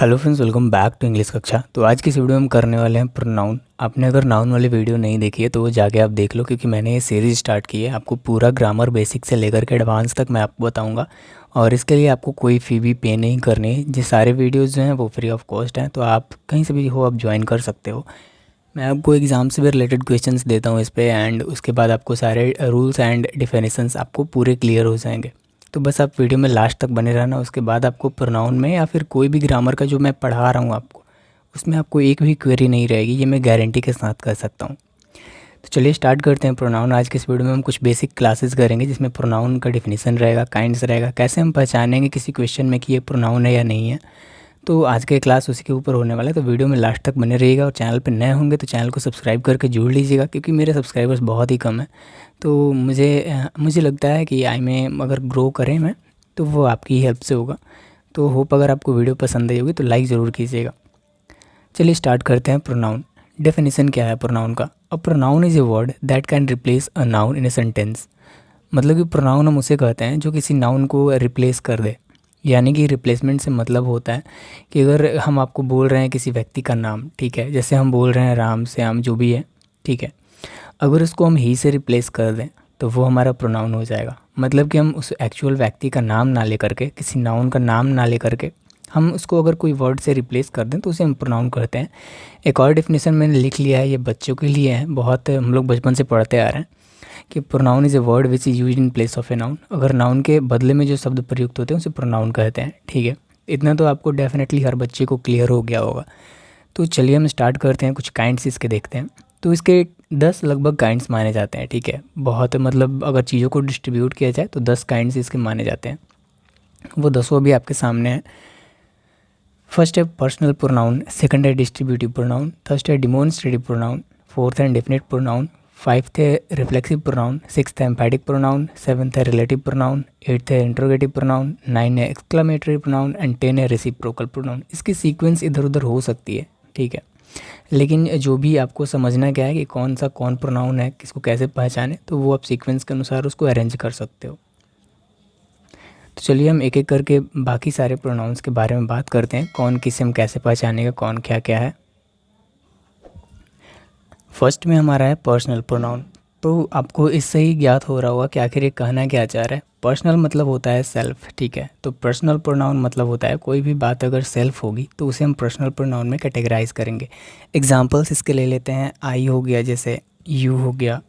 Hello friends, welcome back to English कक्षा। तो आज की इस वीडियो में हम करने वाले हैं प्रोनाउन। आपने अगर नाउन वाली वीडियो नहीं देखी है तो वो जाके आप देख लो, क्योंकि मैंने ये सीरीज़ स्टार्ट की है। आपको पूरा ग्रामर बेसिक से लेकर के एडवांस तक मैं आपको बताऊंगा, और इसके लिए आपको कोई फ़ी भी पे नहीं करनी है। ये सारे वीडियोज़ जो हैं वो फ्री ऑफ कॉस्ट हैं, तो आप कहीं से भी हो आप ज्वाइन कर सकते हो। मैं आपको एग्ज़ाम से भी रिलेटेड क्वेश्चंस देता हूँ इस पर, एंड उसके बाद आपको सारे रूल्स एंड डिफिनेशंस आपको पूरे क्लियर हो जाएंगे। तो बस आप वीडियो में लास्ट तक बने रहना। उसके बाद आपको प्रोनाउन में या फिर कोई भी ग्रामर का जो मैं पढ़ा रहा हूँ आपको, उसमें आपको एक भी क्वेरी नहीं रहेगी, ये मैं गारंटी के साथ कर सकता हूँ। तो चलिए स्टार्ट करते हैं प्रोनाउन। आज के इस वीडियो में हम कुछ बेसिक क्लासेस करेंगे, जिसमें प्रोनाउन का डिफिनीसन रहेगा, काइंड्स रहेगा, कैसे हम पहचानेंगे किसी क्वेश्चन में कि ये प्रोनाउन है या नहीं है। तो आज के क्लास उसी के ऊपर होने वाला है, तो वीडियो में लास्ट तक बने रहिएगा। और चैनल पर नए होंगे तो चैनल को सब्सक्राइब करके जोड़ लीजिएगा, क्योंकि मेरे सब्सक्राइबर्स बहुत ही कम हैं। तो मुझे लगता है कि आई में अगर ग्रो करें मैं, तो वो आपकी हेल्प से होगा। तो होप अगर आपको वीडियो पसंद आई होगी तो लाइक ज़रूर कीजिएगा। चलिए स्टार्ट करते हैं प्रोनाउन। डेफिनेशन क्या है प्रोनाउन का? A pronoun is a word that can replace a noun in a sentence. मतलब कि प्रोनाउन हम उसे कहते हैं जो किसी नाउन को रिप्लेस कर दे। यानी कि रिप्लेसमेंट से मतलब होता है कि अगर हम आपको बोल रहे हैं किसी व्यक्ति का नाम, ठीक है, जैसे हम बोल रहे हैं राम श्याम जो भी है, ठीक है, अगर उसको हम ही से रिप्लेस कर दें तो वो हमारा प्रोनाउन हो जाएगा। मतलब कि हम उस एक्चुअल व्यक्ति का नाम ना लेकर के, किसी नाउन का नाम ना लेकर के, हम उसको अगर कोई वर्ड से रिप्लेस कर दें तो उसे हम प्रोनाउन कहते हैं। एक और डेफिनेशन मैंने लिख लिया है, ये बच्चों के लिए है, बहुत हम लोग बचपन से पढ़ते आ रहे हैं कि pronoun is a word which is used in place of a noun. अगर नाउन के बदले में जो शब्द प्रयुक्त होते हैं उसे प्रोनाउन कहते हैं। ठीक है, इतना तो आपको डेफिनेटली हर बच्चे को क्लियर हो गया होगा। तो चलिए हम स्टार्ट करते हैं, कुछ काइंड्स इसके देखते हैं। तो इसके 10 लगभग काइंड्स माने जाते हैं। ठीक है, बहुत मतलब अगर चीज़ों को डिस्ट्रीब्यूट किया जाए तो 10 काइंड्स इसके माने जाते हैं। वो 10 भी आपके सामने है। फर्स्ट है पर्सनल प्रोनाउन, सेकंड है डिस्ट्रीब्यूटिव प्रोनाउन, थर्ड है डिमोन्स्ट्रेटिव प्रोनाउन, फोर्थ है इंडेफिनिट प्रोनाउन, फाइव्थ है रिफ्लेक्सिव प्रोनाउन, सिक्स्थ है एम्फैटिक प्रोनाउन, सेवन्थ है रिलेटिव प्रोनाउन, एट्थ है इंट्रोगेटिव प्रोनाउन, 9 है एक्सक्लेमेटरी प्रोनाउन एंड 10 है रेसिप्रोकल प्रोनाउन। इसकी सीक्वेंस इधर उधर हो सकती है, ठीक है, लेकिन जो भी आपको समझना क्या है कि कौन सा कौन प्रोनाउन है, किसको कैसे पहचाने, तो वो आप सीक्वेंस के अनुसार उसको अरेंज कर सकते हो। तो चलिए हम एक एक करके बाकी सारे प्रोनाउंस के बारे में बात करते हैं, कौन किसे हम कैसे पहचानेगा, कौन क्या क्या है। फर्स्ट में हमारा है पर्सनल प्रोनाउन। तो आपको इससे ही ज्ञात हो रहा होगा कि आखिर ये कहना क्या चाह रहा है। पर्सनल मतलब होता है सेल्फ, ठीक है। तो पर्सनल प्रोनाउन मतलब होता है कोई भी बात अगर सेल्फ होगी तो उसे हम पर्सनल प्रोनाउन में कैटेगराइज करेंगे। एग्जांपल्स इसके ले लेते हैं। आई हो गया, जैसे यू हो गया,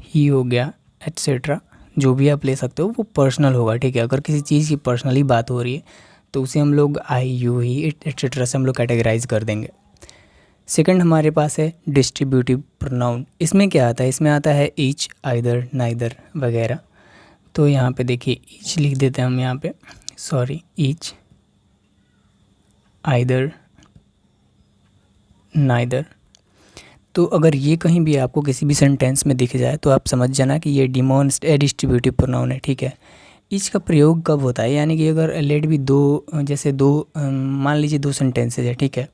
ही हो गया, एट्सेट्रा, जो भी आप ले सकते हो वो पर्सनल होगा, ठीक है। अगर किसी चीज़ की पर्सनली बात हो रही है तो उसे हम लोग आई, यू, ही, एट्सेट्रा से हम लोग कैटेगराइज कर देंगे। सेकंड हमारे पास है डिस्ट्रीब्यूटिव प्रोनाउन। इसमें क्या आता है? इसमें आता है ईच, आइदर, नाइदर वगैरह। तो यहाँ पे देखिए ईच लिख देते हैं हम यहाँ पे, सॉरी, ईच, आइदर, नाइदर। तो अगर ये कहीं भी आपको किसी भी सेंटेंस में दिख जाए तो आप समझ जाना कि ये डिस्ट्रीब्यूटिव प्रोनाउन है, ठीक है। ईच का प्रयोग कब होता है? यानी कि अगर लेट भी दो, जैसे दो, मान लीजिए दो सेंटेंसेज है, ठीक है।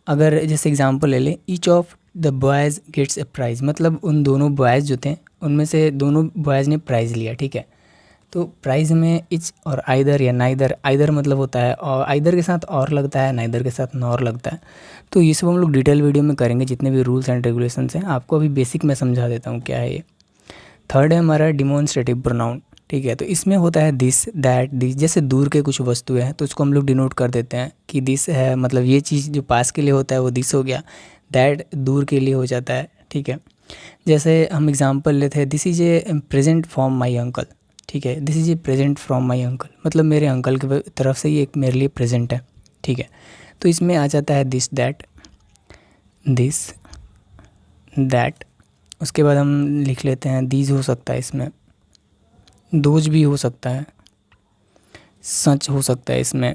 अगर जैसे एग्जांपल ले लें, each of the boys gets a prize, मतलब उन दोनों बॉयज़ जो थे उनमें से दोनों बॉयज़ ने प्राइज़ लिया, ठीक है। तो प्राइज़ में इच और आइदर या नाइदर, आइदर मतलब होता है और आइदर के साथ और लगता है, नाइदर के साथ नॉर लगता है। तो ये सब हम लोग डिटेल वीडियो में करेंगे, जितने भी रूल्स एंड रेगुलेशंस हैं। आपको अभी बेसिक में समझा देता हूँ क्या है ये। थर्ड है हमारा डिमोन्स्ट्रेटिव प्रोनाउन, ठीक है। तो इसमें होता है दिस, दैट, दिस। जैसे दूर के कुछ वस्तुएं हैं तो उसको हम लोग डिनोट कर देते हैं कि दिस है, मतलब ये चीज़ जो पास के लिए होता है वो दिस हो गया, दैट दूर के लिए हो जाता है, ठीक है। जैसे हम एग्जांपल लेते हैं, this is a present from my uncle, ठीक है। This is a present from my uncle, मतलब मेरे अंकल की तरफ से ये एक मेरे लिए प्रेजेंट है, ठीक है। तो इसमें आ जाता है दिस, दैट, दिस, दैट। उसके बाद हम लिख लेते हैं दीज, हो सकता है इसमें, दोज भी हो सकता है, सच हो सकता है इसमें।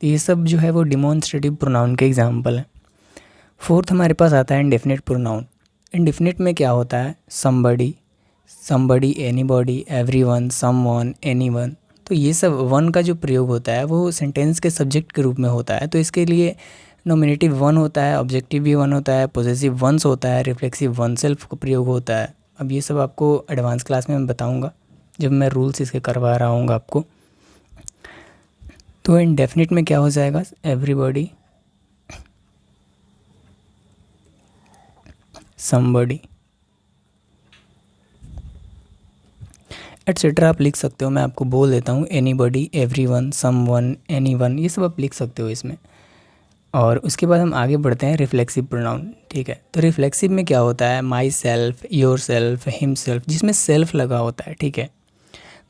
ये सब जो है वो डिमॉन्स्ट्रेटिव प्रोनाउन के एग्जांपल हैं। फोर्थ हमारे पास आता है इंडेफिनिट प्रोनाउन। इंडेफिनिट में क्या होता है? Somebody, somebody, anybody, everyone, someone, anyone. तो ये सब वन का जो प्रयोग होता है वो सेंटेंस के सब्जेक्ट के रूप में होता है। तो इसके लिए नॉमिनेटिव वन होता है, ऑब्जेक्टिव भी वन होता है, पोजेसिव वंस होता है, रिफ्लेक्सिव वन सेल्फ का प्रयोग होता है। अब ये सब आपको एडवांस क्लास में मैं बताऊंगा जब मैं रूल्स इसके करवा रहा हूँ आपको। तो इंडेफिनिट में क्या हो जाएगा, एवरीबॉडी, समबडी, एटसेट्रा आप लिख सकते हो। मैं आपको बोल देता हूँ, एनीबडी, एवरीवन, समवन, एनीवन, ये सब आप लिख सकते हो इसमें। और उसके बाद हम आगे बढ़ते हैं रिफ्लेक्सिव प्रोनाउन। ठीक है, तो रिफ्लेक्सिव में क्या होता है, my self, your self, him self, जिसमें सेल्फ लगा होता है। ठीक है,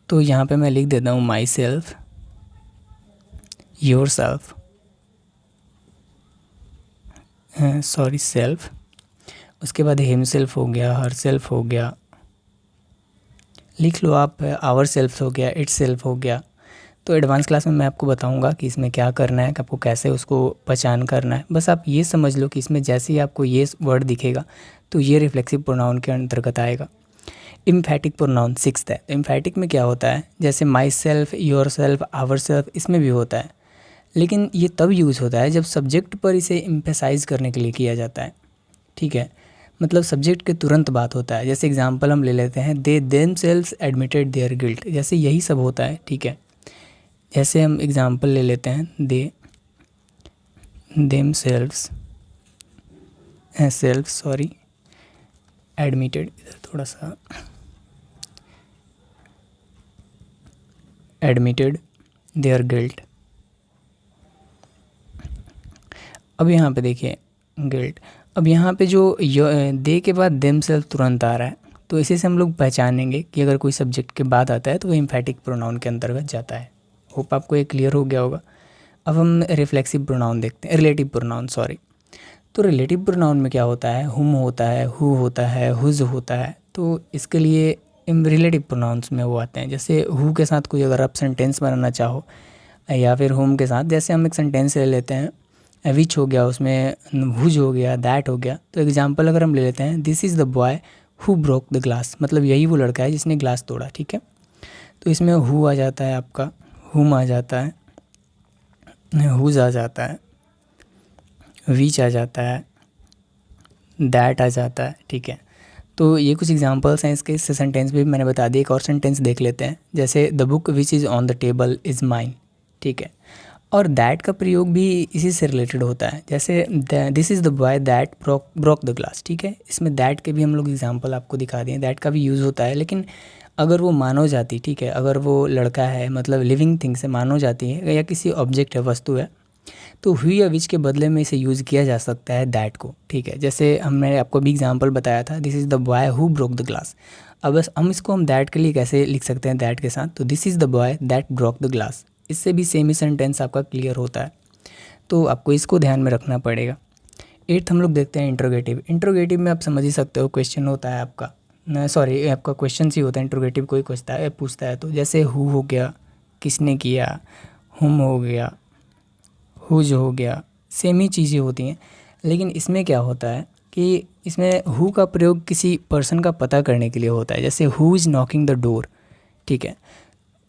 तो यहाँ पे मैं लिख देता हूँ my self, your self, sorry self, उसके बाद हिम सेल्फ हो गया, हर सेल्फ हो गया, लिख लो आप, आवर सेल्फ हो गया, इट सेल्फ हो गया। तो एडवांस क्लास में मैं आपको बताऊंगा कि इसमें क्या करना है, कि आपको कैसे उसको पहचान करना है। बस आप ये समझ लो कि इसमें जैसे ही आपको ये वर्ड दिखेगा तो ये रिफ्लेक्सिव प्रोनाउन के अंतर्गत आएगा। इम्फैटिक प्रोनाउन सिक्स्थ है। इम्फैटिक में क्या होता है, जैसे myself, yourself, ourself, इसमें भी होता है, लेकिन ये तब यूज़ होता है जब सब्जेक्ट पर इसे एम्फेसाइज करने के लिए किया जाता है। ठीक है, मतलब सब्जेक्ट के तुरंत बात होता है। जैसे एग्जांपल हम ले लेते हैं, they themselves admitted their guilt, जैसे यही सब होता है। ठीक है, जैसे हम एग्जांपल ले लेते हैं, they themselves self sorry admitted, इधर थोड़ा सा, एडमिटेड देयर गिल्ट। अब यहाँ पे देखिए गिल्ट, अब यहाँ पे जो दे के बाद देमसेल्फ तुरंत आ रहा है, तो इसी से हम लोग पहचानेंगे कि अगर कोई सब्जेक्ट के बाद आता है तो वो एम्फैटिक प्रोनाउन के अंतर्गत जाता है। होप आपको ये क्लियर हो गया होगा। अब हम रिफ्लेक्सिव प्रोनाउन देखते हैं, रिलेटिव प्रोनाउन सॉरी। तो रिलेटिव प्रोनाउन में क्या होता है, हुम होता है, हु होता है, हुज होता है। तो इसके लिए रिलेटिव प्रोनाउंस में वो आते हैं। जैसे हु के साथ कोई अगर आप सेंटेंस बनाना चाहो, या फिर हुम के साथ, जैसे हम एक सेंटेंस ले लेते हैं, विच हो गया, उसमें हुज हो गया, दैट हो गया। तो एग्जांपल अगर हम ले लेते हैं, this is the boy who broke the glass, मतलब यही वो लड़का है जिसने ग्लास तोड़ा। ठीक है, तो इसमें हु आ जाता है, आपका हुम आ जाता है, हुज आ जाता है, विच आ जाता है, दैट आ जाता है। ठीक है, तो ये कुछ एग्जांपल्स हैं इसके। इस सेंटेंस भी मैंने बता दिया। एक और सेंटेंस देख लेते हैं, जैसे the book which is on the table is mine. ठीक है, और दैट का प्रयोग भी इसी से रिलेटेड होता है। जैसे this is the boy that broke the glass. ठीक है, इसमें दैट के भी हम लोग एग्जांपल आपको दिखा दिए। दैट का भी यूज़ होता है, लेकिन अगर वो मानव जाति, ठीक है, अगर वो लड़का है, मतलब लिविंग थिंग से मानव जाती है, या किसी ऑब्जेक्ट है, वस्तु है, तो हुई या विच के बदले में इसे यूज़ किया जा सकता है दैट को। ठीक है, जैसे हमने आपको भी एग्जांपल बताया था, this is the boy who broke the glass. अब बस हम इसको हम दैट के लिए कैसे लिख सकते हैं, दैट के साथ, तो this is the boy that broke the glass. इससे भी सेम ही सेंटेंस आपका क्लियर होता है। तो आपको इसको ध्यान में रखना पड़ेगा। एट्थ हम लोग देखते हैं इंट्रोगेटिव। इंट्रोगेटिव में आप समझ ही सकते हो, क्वेश्चन होता है आपका, सॉरी आपका क्वेश्चन ही होता है। इंट्रोगेटिव कोई पूछता है तो जैसे हु हो गया, किसने किया, हुम हो गया, हुज हो गया, सेम ही चीज़ें होती हैं। लेकिन इसमें क्या होता है कि इसमें हु का प्रयोग किसी पर्सन का पता करने के लिए होता है। जैसे who is knocking the door. ठीक है,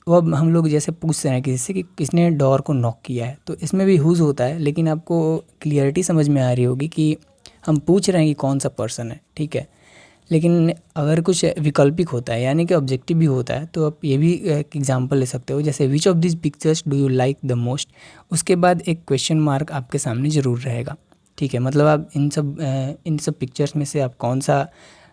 वो अब हम लोग जैसे पूछते हैं किसी से कि किसने डोर को नॉक किया है, तो इसमें भी हुज होता है, लेकिन आपको क्लियरिटी समझ में आ रही होगी कि हम पूछ रहे हैं कि कौन सा पर्सन है। ठीक है, लेकिन अगर कुछ विकल्पिक होता है, यानी कि ऑब्जेक्टिव भी होता है, तो आप ये भी एक एग्जांपल ले सकते हो, जैसे which of this pictures do you like the most. उसके बाद एक क्वेश्चन मार्क आपके सामने ज़रूर रहेगा। ठीक है, मतलब आप इन सब पिक्चर्स में से आप कौन सा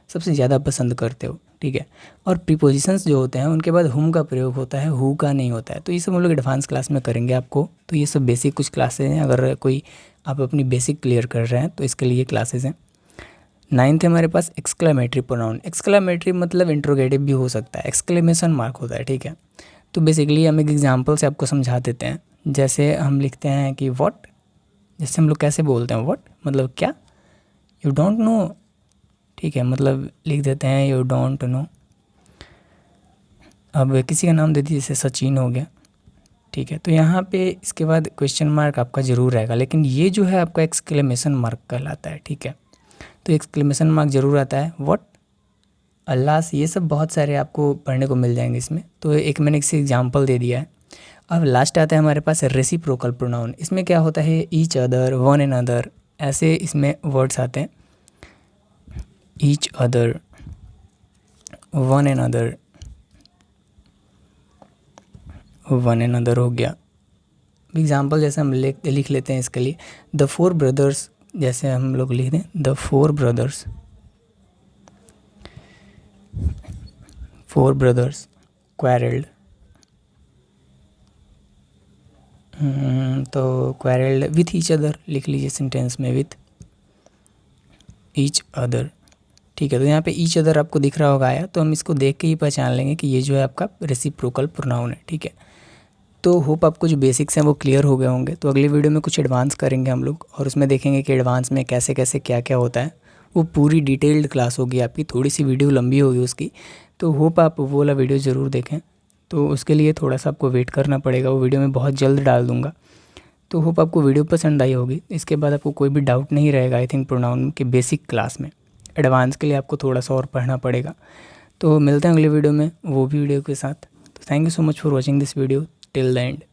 सबसे ज़्यादा पसंद करते हो। ठीक है, और प्रीपोजिशंस जो होते हैं उनके बाद हुम का प्रयोग होता है, हु का नहीं होता है। तो ये सब हम लोग एडवांस क्लास में करेंगे आपको। तो ये सब बेसिक कुछ क्लासेज हैं, अगर कोई आप अपनी बेसिक क्लियर कर रहे हैं तो इसके लिए क्लासेज हैं। नाइन्थ है हमारे पास एक्सक्लेमेटरी प्रोनाउन। एक्सक्लेमेटरी मतलब इंट्रोगेटिव भी हो सकता है, एक्सक्लेमेशन मार्क होता है। ठीक है, तो बेसिकली हम एक एग्जांपल से आपको समझा देते हैं। जैसे हम लिखते हैं कि व्हाट, जैसे हम लोग कैसे बोलते हैं व्हाट, मतलब क्या, यू डोंट नो। ठीक है, मतलब लिख देते हैं यू डोंट नो। अब किसी का नाम दे दीजिए, जैसे सचिन हो गया। ठीक है, तो यहाँ पे इसके बाद क्वेश्चन मार्क आपका ज़रूर रहेगा, लेकिन ये जो है आपका एक्सक्लेमेशन मार्क कहलाता है। ठीक है, तो एक्सक्लेमेशन मार्क ज़रूर आता है। व्हाट, अल्लाह, ये सब बहुत सारे आपको पढ़ने को मिल जाएंगे इसमें। तो एक मैंने इसी एग्जांपल दे दिया है। अब लास्ट आता है हमारे पास रेसिप्रोकल प्रोनाउन। इसमें क्या होता है, each other, one another, ऐसे इसमें वर्ड्स आते हैं। Each other, one another, one another हो गया, एग्जाम्पल जैसे हम लिख लेते हैं इसके लिए, द 4 ब्रदर्स, जैसे हम लोग लिख दें द 4 ब्रदर्स, 4 ब्रदर्स क्वारल्ड, तो क्वारल्ड विथ ईच अदर लिख लीजिए सेंटेंस में, विथ ईच अदर। ठीक है, तो यहाँ पे ईच अदर आपको दिख रहा होगा आया, तो हम इसको देख के ही पहचान लेंगे कि ये जो है आपका रेसिप्रोकल प्रोनाउन है। ठीक है, तो होप आपको जो बेसिक्स हैं वो क्लियर हो गए होंगे। तो अगली वीडियो में कुछ एडवांस करेंगे हम लोग, और उसमें देखेंगे कि एडवांस में कैसे कैसे क्या क्या होता है। वो पूरी डिटेल्ड क्लास होगी आपकी, थोड़ी सी वीडियो लंबी होगी उसकी, तो होप आप वो वाला वीडियो ज़रूर देखें। तो उसके लिए थोड़ा सा आपको वेट करना पड़ेगा, वो वीडियो मैं बहुत जल्द डाल दूँगा। तो होप आपको वीडियो पसंद आई होगी। इसके बाद आपको कोई भी डाउट नहीं रहेगा आई थिंक प्रोनाउन के बेसिक क्लास में। एडवांस के लिए आपको थोड़ा सा और पढ़ना पड़ेगा। तो मिलते हैं अगले वीडियो में वो भी वीडियो के साथ। तो thank you so much for watching this video till the end.